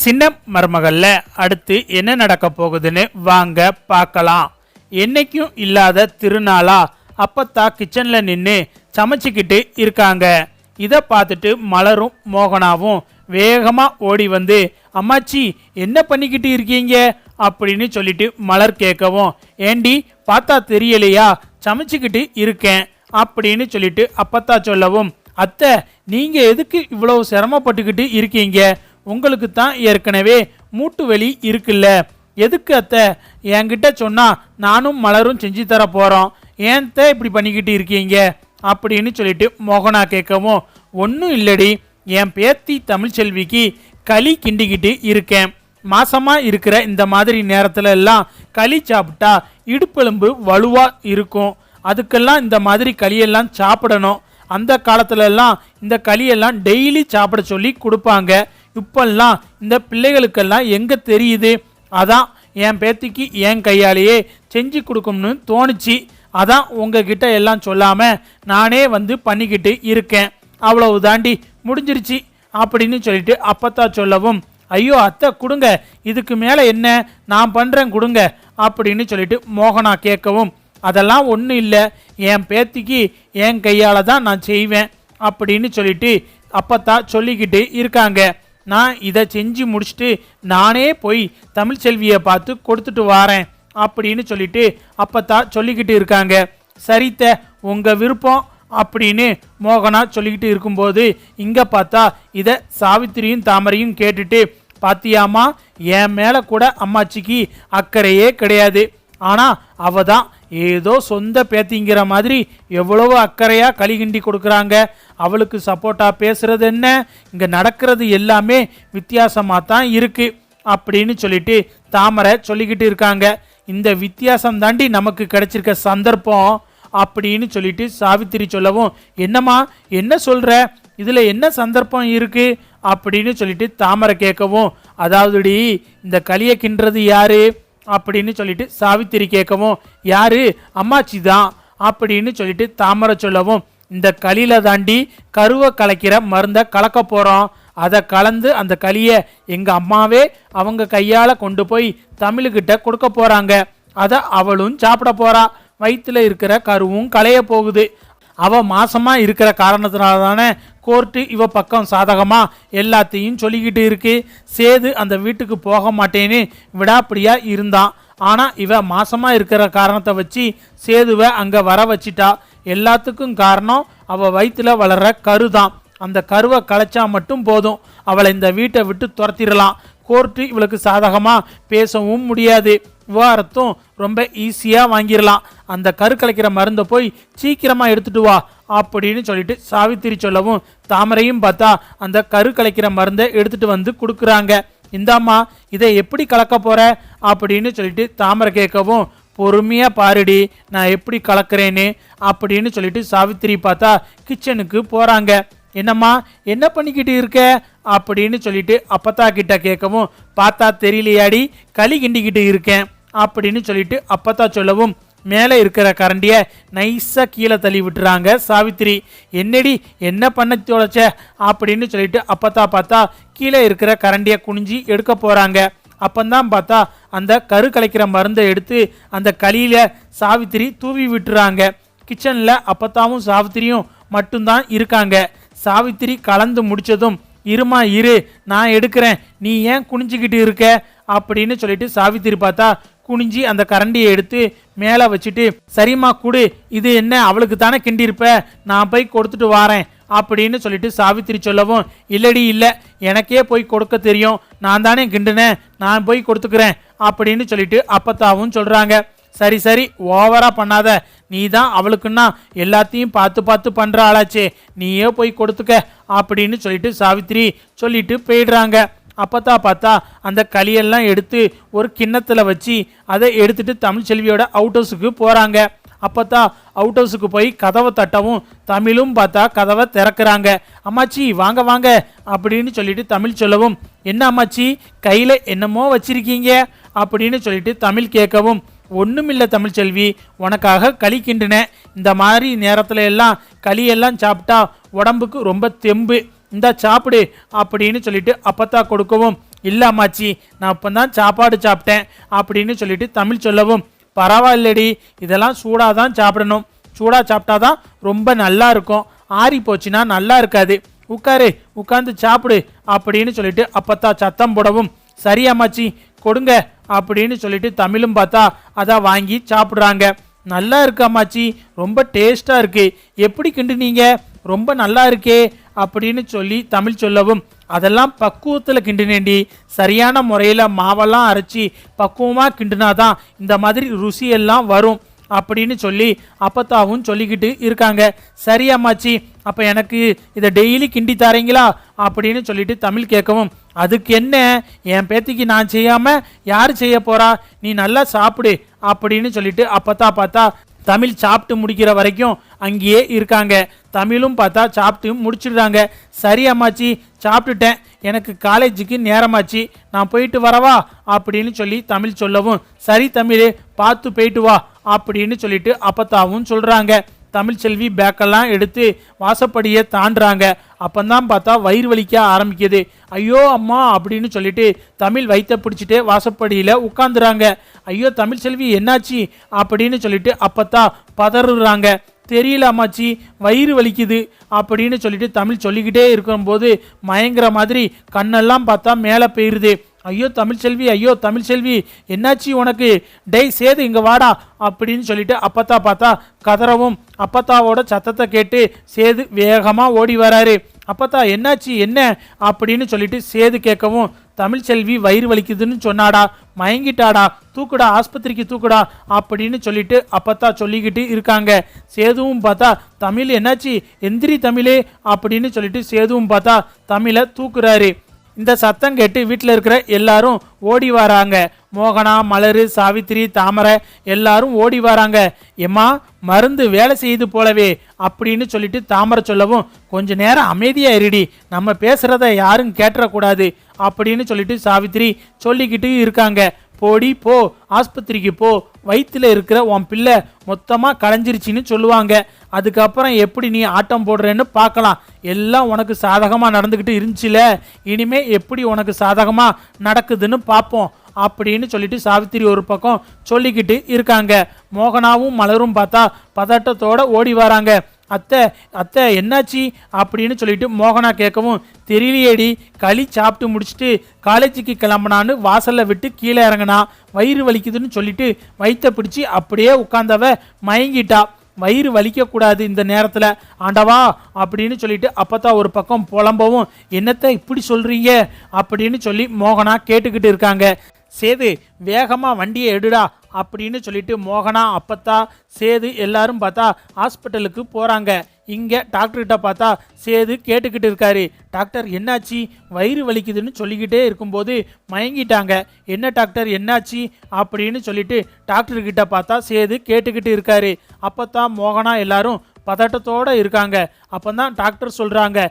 சின்ன மருமகள்ல அடுத்து என்ன நடக்க போகுதுன்னு வாங்க பார்க்கலாம். என்னைக்கும் இல்லாத திருநாளா அப்பத்தா கிச்சன்ல நின்று சமைச்சிக்கிட்டு இருக்காங்க. இதை பார்த்துட்டு மலரும் மோகனாவும் வேகமா ஓடி வந்து, அம்மாச்சி என்ன பண்ணிக்கிட்டு இருக்கீங்க அப்படின்னு சொல்லிட்டு மலர் கேட்கவும், ஏண்டி பார்த்தா தெரியலையா, சமைச்சிக்கிட்டு இருக்கேன் அப்படின்னு சொல்லிட்டு அப்பத்தா சொல்லவும், அத்தை நீங்க எதுக்கு இவ்வளவு சிரமப்பட்டுக்கிட்டு இருக்கீங்க, உங்களுக்கு தான் ஏற்கனவே மூட்டு வலி இருக்குல்ல, எதுக்கு அத்தை என்கிட்ட சொன்னா நானும் மலரும் செஞ்சு தர போறோம், ஏன் இப்படி பண்ணிக்கிட்டு இருக்கீங்க அப்படின்னு சொல்லிட்டு மோகனா கேட்கவும், ஒன்றும் இல்லடி, என் பேத்தி தமிழ்ச்செல்விக்கு களி கிண்டிக்கிட்டு இருக்கேன். மாசமா இருக்கிற இந்த மாதிரி நேரத்துல எல்லாம் களி சாப்பிட்டா இடுப்பெலும்பு வலுவா இருக்கும், அதுக்கெல்லாம் இந்த மாதிரி களியெல்லாம் சாப்பிடணும். அந்த காலத்துல எல்லாம் இந்த களியெல்லாம் டெய்லி சாப்பிட சொல்லி கொடுப்பாங்க. இப்பெல்லாம் இந்த பிள்ளைகளுக்கெல்லாம் எங்க தெரியுது, அதான் என் பேத்திக்கு என் கையாலேயே செஞ்சு கொடுக்கும்னு தோணுச்சு, அதான் உங்ககிட்ட எல்லாம் சொல்லாம நானே வந்து பண்ணிக்கிட்டு இருக்கேன், அவ்வளவு தாண்டி முடிஞ்சிருச்சு அப்படின்னு சொல்லிட்டு அப்பத்தா சொல்லவும், ஐயோ அத்தை கொடுங்க, இதுக்கு மேலே என்ன நான் பண்ணுறேன் கொடுங்க அப்படின்னு சொல்லிட்டு மோகனா கேட்கவும், அதெல்லாம் ஒன்றும் இல்லை, என் பேத்திக்கு என் கையால் தான் நான் செய்வேன் அப்படின்னு சொல்லிட்டு அப்பத்தா சொல்லிக்கிட்டு இருக்காங்க. நான் இதை செஞ்சு முடிச்சுட்டு நானே போய் தமிழ்ச்செல்வியை பார்த்து கொடுத்துட்டு வாரேன் அப்படின்னு சொல்லிட்டு அப்பத்தா சொல்லிக்கிட்டு இருக்காங்க. சரித்த உங்கள் விருப்பம் அப்படின்னு மோகனா சொல்லிக்கிட்டு இருக்கும்போது இங்கே பார்த்தா இதை சாவித்திரியும் தாமரையும் கேட்டுட்டு, பாத்தியாமா என் மேலே கூட அம்மாச்சிக்கு அக்கறையே கிடையாது, ஆனால் அவ தான் ஏதோ சொந்த பேத்திங்கிற மாதிரி எவ்வளவு அக்கறையாக களி கிண்டி கொடுக்குறாங்க, அவளுக்கு சப்போர்ட்டாக பேசுறது என்ன, இங்கே நடக்கிறது எல்லாமே வித்தியாசமாக தான் இருக்கு அப்படின்னு சொல்லிட்டு தாமரை சொல்லிக்கிட்டு இருக்காங்க. இந்த வித்தியாசம் தாண்டி நமக்கு கிடைச்சிருக்க சந்தர்ப்பம் அப்படின்னு சொல்லிட்டு சாவித்திரி சொல்லவும், என்னம்மா என்ன சொல்ற, இதில் என்ன சந்தர்ப்பம் இருக்கு அப்படின்னு சொல்லிட்டு தாமரை கேட்கவும், அதாவதுடி இந்த களியை கிண்டுறது யாரு அப்படின்னு சொல்லிட்டு சாவித்திரி கேட்கவும், யாரு அம்மாச்சி தான் அப்படின்னு சொல்லிட்டு தாமரை சொல்லவும், இந்த களியில தாண்டி கருவை கலக்கிற மருந்தை கலக்க போகிறோம், அதை கலந்து அந்த களியை எங்கள் அம்மாவே அவங்க கையால் கொண்டு போய் தமிழுக்கிட்ட கொடுக்க போகிறாங்க, அதை அவளும் சாப்பிட போகிறா, வயிற்றில் இருக்கிற கருவும் களைய போகுது, அவள் மாசமாக இருக்கிற காரணத்தினால தானே கோர்ட்டு இவ பக்கம் சாதகமாக எல்லாத்தையும் சொல்லிக்கிட்டு இருக்கு. சேது அந்த வீட்டுக்கு போக மாட்டேன்னு விடாப்பிடியாக இருந்தான், ஆனால் இவ மாசமாக இருக்கிற காரணத்தை வச்சு சேதுவை அங்கே வர வச்சிட்டா. எல்லாத்துக்கும் காரணம் அவள் வயிற்றில் வளர்கிற கரு தான், அந்த கருவை களைச்சா மட்டும் போதும், அவளை இந்த வீட்டை விட்டு துரத்திடலாம், கோர்ட்டு இவளுக்கு சாதகமாக பேசவும் முடியாது, விவகாரத்தும் ரொம்ப ஈஸியாக வாங்கிடலாம், அந்த கரு கலைக்கிற மருந்தை போய் சீக்கிரமாக எடுத்துட்டு வா அப்படின்னு சொல்லிட்டு சாவித்திரி சொல்லவும், தாமரையும் பார்த்தா அந்த கரு கலைக்கிற மருந்தை எடுத்துட்டு வந்து கொடுக்குறாங்க. இந்தாம்மா இதை எப்படி கலக்க போற அப்படின்னு சொல்லிட்டு தாமரை கேட்கவும், பொறுமையாக பாருடி நான் எப்படி கலக்கிறேன்னு அப்படின்னு சொல்லிட்டு சாவித்திரி பார்த்தா கிச்சனுக்கு போகிறாங்க. என்னம்மா என்ன பண்ணிக்கிட்டு இருக்க அப்படின்னு சொல்லிட்டு அப்பத்தா கிட்ட கேட்கவும், பார்த்தா தெரியலையாடி களி கிண்டிக்கிட்டு இருக்கேன் அப்படின்னு சொல்லிட்டு அப்பத்தா சொல்லவும், மேலே இருக்கிற கரண்டியை நைஸாக கீழே தள்ளி விட்டுறாங்க சாவித்திரி. என்னடி என்ன பண்ண தொலைச்ச அப்படின்னு சொல்லிட்டு அப்பத்தா பார்த்தா கீழே இருக்கிற கரண்டியை குனிஞ்சி எடுக்க போகிறாங்க. அப்பந்தான் பார்த்தா அந்த கரு கலைக்கிற மருந்தை எடுத்து அந்த களியில சாவித்திரி தூவி விட்டுறாங்க. கிச்சனில் அப்பத்தாவும் சாவித்திரியும் மட்டும்தான் இருக்காங்க. சாவித்திரி கலந்து முடிச்சதும், இருமா இரு நான் எடுக்கிறேன், நீ ஏன் குனிஞ்சிக்கிட்டு இருக்க அப்படின்னு சொல்லிட்டு சாவித்திரி பார்த்தா குனிஞ்சி அந்த கரண்டியை எடுத்து மேலே வச்சுட்டு, சரிம்மா குடு, இது என்ன அவளுக்கு தானே கிண்டிருப்ப, நான் போய் கொடுத்துட்டு வாரேன் அப்படின்னு சொல்லிட்டு சாவித்திரி சொல்லவும், இல்லடி இல்லை எனக்கே போய் கொடுக்க தெரியும், நான் தானே கிண்டுனேன், நான் போய் கொடுத்துக்கிறேன் அப்படின்னு சொல்லிட்டு அப்பத்தாவும் சொல்கிறாங்க. சரி சரி ஓவரா பண்ணாத, நீ தான் அவளுக்குன்னா எல்லாத்தையும் பார்த்து பார்த்து பண்ணுற ஆளாச்சே, நீயே போய் கொடுத்துக்க அப்படின்னு சொல்லிட்டு சாவித்திரி சொல்லிட்டு போயிடுறாங்க. அப்பத்தா பார்த்தா அந்த களியெல்லாம் எடுத்து ஒரு கிண்ணத்தில் வச்சு அதை எடுத்துட்டு தமிழ்ச்செல்வியோட அவுட் ஹவுஸுக்கு போகிறாங்க. அப்பத்தா அவுட் ஹவுஸுக்கு போய் கதவை தட்டவும் தமிழும் பார்த்தா கதவை திறக்கிறாங்க. அம்மாச்சி வாங்க வாங்க அப்படின்னு சொல்லிட்டு தமிழ் சொல்லவும், என்ன அம்மாச்சி கையில் என்னமோ வச்சிருக்கீங்க அப்படின்னு சொல்லிட்டு தமிழ் கேட்கவும், ஒன்றுமில்லை தமிழ்ச்செல்வி, உனக்காக களி கிண்டினேன், இந்த மாதிரி நேரத்தில் எல்லாம் களியெல்லாம் சாப்பிட்டா உடம்புக்கு ரொம்ப தெம்பு, இந்த சாப்பிடு அப்படின்னு சொல்லிட்டு அப்பத்தா கொடுக்கவும், இல்லை அம்மாச்சி, நான் இப்போ தான் சாப்பாடு சாப்பிட்டேன் அப்படின்னு சொல்லிட்டு தமிழ் சொல்லவும், பரவாயில்லடி, இதெல்லாம் சூடாக தான் சாப்பிடணும், சூடாக சாப்பிட்டாதான் ரொம்ப நல்லா இருக்கும், ஆறி போச்சுன்னா நல்லா இருக்காது, உட்காரு, உட்காந்து சாப்பிடு அப்படின்னு சொல்லிட்டு அப்பத்தா சத்தம் போடவும், சரி அம்மாச்சி கொடுங்க அப்படின்னு சொல்லிட்டு தமிழும் பார்த்தா அதான் வாங்கி சாப்பிட்றாங்க. நல்லா இருக்கு அம்மாச்சி, ரொம்ப டேஸ்டா இருக்கு, எப்படி கிண்டுனீங்க, ரொம்ப நல்லா இருக்கே அப்படின்னு சொல்லி தமிழ் சொல்லவும், அதெல்லாம் பக்குவத்தில் கிண்டினேண்டி, சரியான முறையில் மாவெல்லாம் அரைச்சி பக்குவமாக கிண்டுனாதான் இந்த மாதிரி ருசியெல்லாம் வரும் அப்படின்னு சொல்லி அப்பத்தாவும் சொல்லிக்கிட்டு இருக்காங்க. சரி அம்மாச்சி, அப்போ எனக்கு இதை டெய்லி கிண்டி தரீங்களா அப்படின்னு சொல்லிட்டு தமிழ் கேட்கவும், அதுக்கு என்ன, என் பேத்திக்கு நான் செய்யாமல் யார் செய்ய போறா, நீ நல்லா சாப்பிடு அப்படின்னு சொல்லிட்டு அப்பத்தா பார்த்தா தமிழ் சாப்பிட்டு முடிக்கிற வரைக்கும் அங்கேயே இருக்காங்க. தமிழும் பார்த்தா சாப்பிட்டு முடிச்சிடுறாங்க. சரி அம்மாச்சி, சாப்பிட்டுட்டேன், எனக்கு காலேஜுக்கு நேரமாச்சு, நான் போயிட்டு வரவா அப்படின்னு சொல்லி தமிழ் சொல்லவும், சரி தமிழ், பார்த்து போயிட்டு வா அப்படின்னு சொல்லிட்டு அப்பத்தாவும் சொல்கிறாங்க. தமிழ்ச்செல்வி பேக்கெல்லாம் எடுத்து வாசப்படியை தாண்டுறாங்க. அப்பந்தான் பார்த்தா வயிறு வலிக்க ஆரம்பிக்குது. ஐயோ அம்மா அப்படின்னு சொல்லிட்டு தமிழ் வயிற்ற பிடிச்சிட்டு வாசப்படியில் உட்காந்துறாங்க. ஐயோ தமிழ்ச்செல்வி என்னாச்சு அப்படின்னு சொல்லிட்டு அப்பத்தா பதறுறாங்க. தெரியல அம்மாச்சி, வயிறு வலிக்குது அப்படின்னு சொல்லிட்டு தமிழ் சொல்லிக்கிட்டே இருக்கும்போது மயங்கிற மாதிரி கண்ணெல்லாம் பார்த்தா மேலே போயிருது. ஐயோ தமிழ்ச்செல்வி, ஐயோ தமிழ்ச்செல்வி, என்னாச்சு உனக்கு, டேய் சேது இங்கே வாடா அப்படின்னு சொல்லிட்டு அப்பத்தா பார்த்தா கதறவும், அப்பத்தாவோட சத்தத்தை கேட்டு சேது வேகமாக ஓடி வராரு. அப்பத்தா என்னாச்சு என்ன அப்படின்னு சொல்லிட்டு சேது கேட்கவும், தமிழ்ச்செல்வி வயிறு வலிக்குதுன்னு சொன்னாடா, மயங்கிட்டாடா, தூக்குடா, ஆஸ்பத்திரிக்கு தூக்குடா அப்படின்னு சொல்லிட்டு அப்பத்தா சொல்லிக்கிட்டு இருக்காங்க. சேதுவும் பார்த்தா தமிழ் என்னாச்சு, எந்திரி தமிழே அப்படின்னு சொல்லிட்டு சேதுவும் பார்த்தா தமிழை தூக்குறாரு. இந்த சத்தம் கேட்டு வீட்டில் இருக்கிற எல்லாரும் ஓடி வராங்க. மோகனா, மலரு, சாவித்திரி, தாமரை எல்லாரும் ஓடி வராங்க. எம்மா மருந்து வேலை செய்யுது போலவே அப்படின்னு சொல்லிட்டு தாமரை சொல்லவும், கொஞ்ச நேரம் அமைதியா இருடி, நம்ம பேசுறத யாரும் கேட்டுறக்கூடாது அப்படின்னு சொல்லிட்டு சாவித்திரி சொல்லிக்கிட்டு இருக்காங்க. போடி போ, ஆஸ்பத்திரிக்கு போ, வயிற்றுல இருக்கிற உன் பிள்ளை மொத்தமாக களைஞ்சிருச்சின்னு சொல்லுவாங்க, அதுக்கப்புறம் எப்படி நீ ஆட்டம் போடுறேன்னு பார்க்கலாம், எல்லாம் உனக்கு சாதகமாக நடந்துக்கிட்டு இருந்துச்சுல, இனிமே எப்படி உனக்கு சாதகமாக நடக்குதுன்னு பார்ப்போம் அப்படின்னு சொல்லிட்டு சாவித்திரி ஒரு பக்கம் சொல்லிக்கிட்டு இருக்காங்க. மோகனாவும் மலரும் பார்த்தா பதட்டத்தோட ஓடி வராங்க. அத்தை அத்தை என்னாச்சு அப்படின்னு சொல்லிட்டு மோகனா கேட்கவும், தெரியலையேடி, களி சாப்பிட்டு முடிச்சுட்டு காலேஜுக்கு கிளம்புனான்னு வாசல்ல விட்டு கீழே இறங்கினா, வயிறு வலிக்குதுன்னு சொல்லிட்டு வயிற்ற பிடிச்சி அப்படியே உட்கார்ந்தவ மயங்கிட்டா, வயிறு வலிக்கக்கூடாது இந்த நேரத்தில் ஆண்டவா அப்படின்னு சொல்லிட்டு அப்பத்தான் ஒரு பக்கம் புலம்பவும், என்னத்தை இப்படி சொல்றீங்க அப்படின்னு சொல்லி மோகனா கேட்டுக்கிட்டு இருக்காங்க. சேது வேகமாக வண்டியை எடுடா அப்படின்னு சொல்லிட்டு மோகனா, அப்பத்தா, சேது எல்லாரும் பார்த்தா ஹாஸ்பிட்டலுக்கு போகிறாங்க. இங்கே டாக்டர்கிட்ட பார்த்தா சேது கேட்டுக்கிட்டு இருக்காரு. டாக்டர் என்னாச்சு, வயிறு வலிக்குதுன்னு சொல்லிக்கிட்டே இருக்கும்போது மயங்கிட்டாங்க, என்ன டாக்டர் என்னாச்சு அப்படின்னு சொல்லிட்டு டாக்டர்கிட்ட பார்த்தா சேது கேட்டுக்கிட்டு இருக்காரு. அப்பத்தான் மோகனா எல்லாரும் பதட்டத்தோடு இருக்காங்க. அப்போ தான் டாக்டர் சொல்கிறாங்க,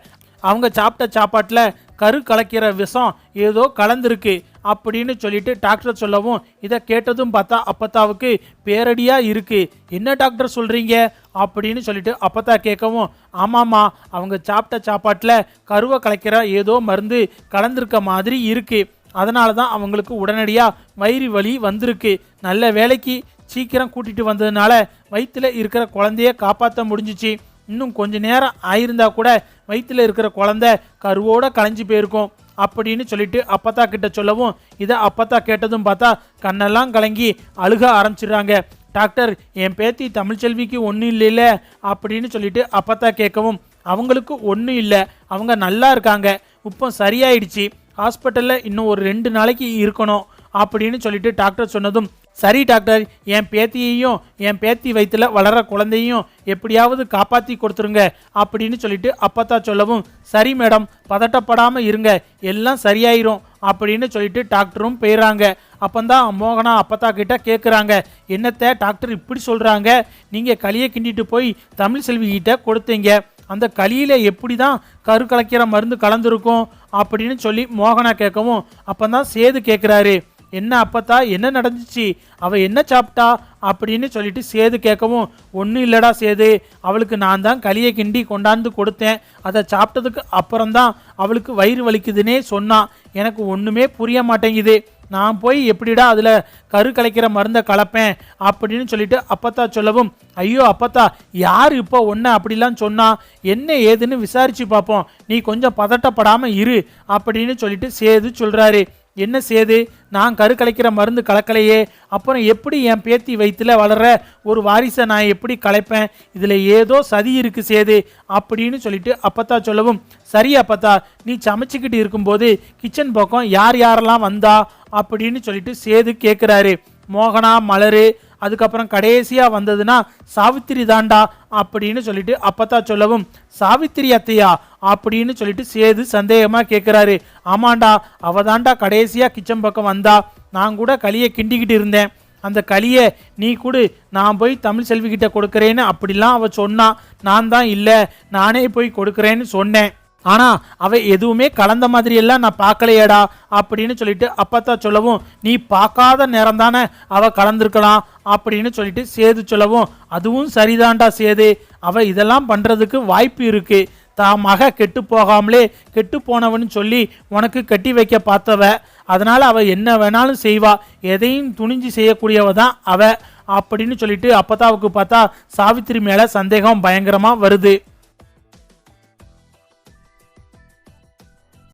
அவங்க சாப்பிட்ட சாப்பாட்டில் கரு கலக்கிற விஷம் ஏதோ கலந்துருக்கு அப்படின்னு சொல்லிட்டு டாக்டர் சொல்லவும், இதை கேட்டதும் பார்த்தா அப்பத்தாவுக்கு பேரடியா இருக்கு. என்ன டாக்டர் சொல்றீங்க அப்படின்னு சொல்லிட்டு அப்பத்தா கேட்கவும், ஆமாம்மா, அவங்க சாப்பிட்ட சாப்பாட்டில் கருவை கலக்கிற ஏதோ மருந்து கலந்துருக்க மாதிரி இருக்கு, அதனால தான் அவங்களுக்கு உடனடியாக வயிறு வலி வந்திருக்கு. நல்ல வேலைக்கு சீக்கிரம் கூட்டிட்டு வந்ததுனால வயிற்றுல இருக்கிற குழந்தைய காப்பாற்ற முடிஞ்சிச்சு, இன்னும் கொஞ்ச நேரம் ஆயிருந்தா கூட வயிற்றுல இருக்கிற குழந்தை கருவோட கலைஞ்சி போயிருக்கும் அப்படின்னு சொல்லிட்டு அப்பத்தா கிட்ட சொல்லவும், இதை அப்பத்தா கேட்டதும் பார்த்தா கண்ணெல்லாம் கலங்கி அழுக ஆரம்பிச்சிடுறாங்க. டாக்டர், என் பேத்தி தமிழ்ச்செல்விக்கு ஒன்றும் இல்லைல்ல அப்படின்னு சொல்லிட்டு அப்பத்தா கேட்கவும், அவங்களுக்கு ஒன்றும் இல்லை, அவங்க நல்லா இருக்காங்க, இப்போ சரியாயிடுச்சு, ஹாஸ்பிட்டலில் இன்னும் ஒரு 2 நாளைக்கு இருக்கணும் அப்படின்னு சொல்லிட்டு டாக்டர் சொன்னதும், சரி டாக்டர், என் பேத்தியையும் என் பேத்தி வயிற்றுல வளர குழந்தையும் எப்படியாவது காப்பாற்றி கொடுத்துருங்க அப்படின்னு சொல்லிட்டு அப்பத்தா சொல்லவும், சரி மேடம், பதட்டப்படாமல் இருங்க, எல்லாம் சரியாயிரும் அப்படின்னு சொல்லிட்டு டாக்டரும் போயிடறாங்க. அப்பந்தான் மோகனா அப்பத்தா கிட்ட கேட்குறாங்க, என்னத்தை டாக்டர் இப்படி சொல்கிறாங்க, நீங்கள் களியை கிண்டிட்டு போய் தமிழ்செல்வி கிட்ட கொடுத்தீங்க, அந்த களியில் எப்படி தான் கரு கலக்கிற மருந்து கலந்துருக்கும் அப்படின்னு சொல்லி மோகனா கேட்கவும், அப்பந்தான் சேது கேட்குறாரு, என்ன அப்பத்தா, என்ன நடந்துச்சு, அவ என்ன சாப்பிட்டா அப்படின்னு சொல்லிட்டு சேது கேட்கவும், ஒன்றும் இல்லடா சேது, அவளுக்கு நான் தான் களியை கிண்டி கொண்டாந்து கொடுத்தேன். அதை சாப்பிட்டதுக்கு அப்புறம்தான் அவளுக்கு வயிறு வலிக்குதுன்னே சொன்னான். எனக்கு ஒன்றுமே புரிய மாட்டேங்குது. நான் போய் எப்படிடா அதில் கரு கலைக்கிற மருந்தை கலப்பேன் அப்படின்னு சொல்லிட்டு அப்பத்தா சொல்லவும், ஐயோ அப்பத்தா, யார் இப்போ ஒன்று அப்படிலாம் சொன்னா, என்ன ஏதுன்னு விசாரிச்சு பார்ப்போம், நீ கொஞ்சம் பதட்டப்படாமல் இரு அப்படின்னு சொல்லிட்டு சேது சொல்கிறாரு. என்ன சேது, நான் கரு கலைக்கிற மருந்து கலக்கலையே, அப்புறம் எப்படி என் பேத்தி வயிற்றுல வளர்ற ஒரு வாரிசை நான் எப்படி கலைப்பேன், இதில் ஏதோ சதி இருக்கு சேது அப்படின்னு சொல்லிட்டு அப்பத்தா சொல்லவும், சரி அப்பத்தா, நீ சமைச்சிக்கிட்டு இருக்கும்போது கிச்சன் பக்கம் யார் யாரெல்லாம் வந்தா அப்படின்னு சொல்லிட்டு சேது கேட்குறாரு. மோகனா, மலரு, அதுக்கப்புறம் கடைசியாக வந்ததுன்னா சாவித்திரி தாண்டா அப்படின்னு சொல்லிட்டு அப்பத்தா சொல்லவும், சாவித்திரி அத்தையா அப்படின்னு சொல்லிட்டு சேது சந்தேகமாக கேட்குறாரு. ஆமாண்டா, அவ தாண்டா கடைசியாக கிச்சன் பக்கம் வந்தா. நான் கூட களியை கிண்டிக்கிட்டு இருந்தேன். அந்த களியை நீ கொடு, நான் போய் தமிழ் செல்விக்கிட்ட கொடுக்குறேன்னு அப்படிலாம் அவ சொன்னா. நான் தான் இல்லை, நானே போய் கொடுக்குறேன்னு சொன்னேன். ஆனா அவ எதுவுமே கலந்த மாதிரி எல்லாம் நான் பார்க்கலையடா அப்படின்னு சொல்லிட்டு அப்பத்தா சொல்லவும், நீ பார்க்காத நேரம் தானே அவ கலந்துருக்கலாம் அப்படின்னு சொல்லிட்டு சேது சொல்லவும், அதுவும் சரிதான்டா சேது, அவ இதெல்லாம் பண்றதுக்கு வாய்ப்பு இருக்கு. தான் மக கெட்டு போகாமலே கெட்டு போனவன்னு சொல்லி உனக்கு கட்டி வைக்க பார்த்தவ, அதனால அவ என்ன வேணாலும் செய்வா, எதையும் துணிஞ்சு செய்யக்கூடியவ தான் அவ அப்படின்னு சொல்லிட்டு அப்பத்தாவுக்கு பார்த்தா சாவித்திரி மேல சந்தேகம் பயங்கரமா வருது.